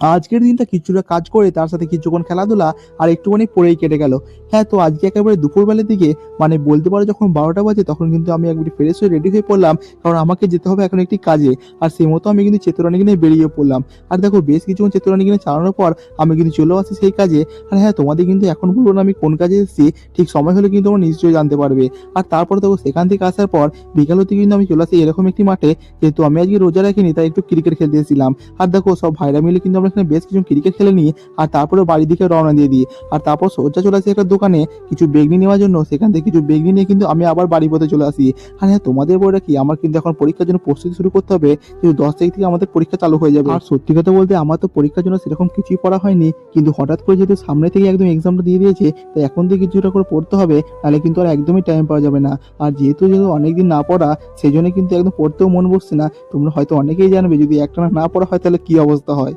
আজকের দিনটা কিছুটা কাজ করে তার সাথে কিছুক্ষণ খেলাধুলা আর একটুখানি পড়েই কেটে গেল। হ্যাঁ, তো আজকে একেবারে দুপুরবেলার দিকে মানে বলতে পারো যখন ১২টা বাজে তখন কিন্তু আমি একবারে ফ্রেশ হয়ে রেডি হয়ে পড়লাম। কারণ আমাকে যেতে হবে এখন একটি কাজে। আর সেই মতো আমি কিন্তু চেতনানিকে নিয়ে বেরিয়ে পড়লাম। আর দেখো বেশ কিছুক্ষণ চেতনানিকে নিয়ে চালানোর পর আমি কিন্তু চলেও আসি সেই কাজে। আর হ্যাঁ, তোমাদের কিন্তু এখন বলবো না আমি কোন কাজে এসেছি, ঠিক সময় হলে কিন্তু তোমরা নিশ্চয়ই জানতে পারবে। আর তারপরে দেখো সেখান থেকে আসার পর বিকাল হতে কিন্তু আমি চলে আসি এরকম একটি মাঠে, যেহেতু আমি আজকে রোজা রাখিনি তাই একটু ক্রিকেট খেলতে এসেছিলাম। আর দেখো সব ভাইরা মিলে কিন্তু আমরা এখানে বেশ কিছু ক্রিকেট খেলে নিই। আর তারপরে বাড়ির দিকে রওনা দিয়ে দিই। আর তারপর সোজা চলে আসি একটা দোকানে কিছু বেগনি নেওয়ার জন্য। সেখান থেকে কিছু বেগনি নিয়ে কিন্তু আমি আবার বাড়ি পথে চলে আসি। আর হ্যাঁ, তোমাদের বলে কি আমার কিন্তু এখন পরীক্ষার জন্য প্রস্তুতি শুরু করতে হবে, যেহেতু 10 তারিখ থেকে আমাদের পরীক্ষা চালু হয়ে যাবে। আর সত্যি কথা বলতে আমার তো পরীক্ষার জন্য সেরকম কিছুই পড়া হয়নি, কিন্তু হঠাৎ করে যেহেতু সামনে থেকে একদম এক্সামটা দিয়ে দিয়েছে, তাই এখন থেকে কিছুটা করে পড়তে হবে, নাহলে কিন্তু আর একদমই টাইম পাওয়া যাবে না। আর যেহেতু অনেকদিন না পড়া, সেই জন্য কিন্তু একদম পড়তেও মন বসছে না। তোমরা হয়তো অনেকেই জানবে যদি একটানা না পড়া হয় তাহলে কি অবস্থা হয়।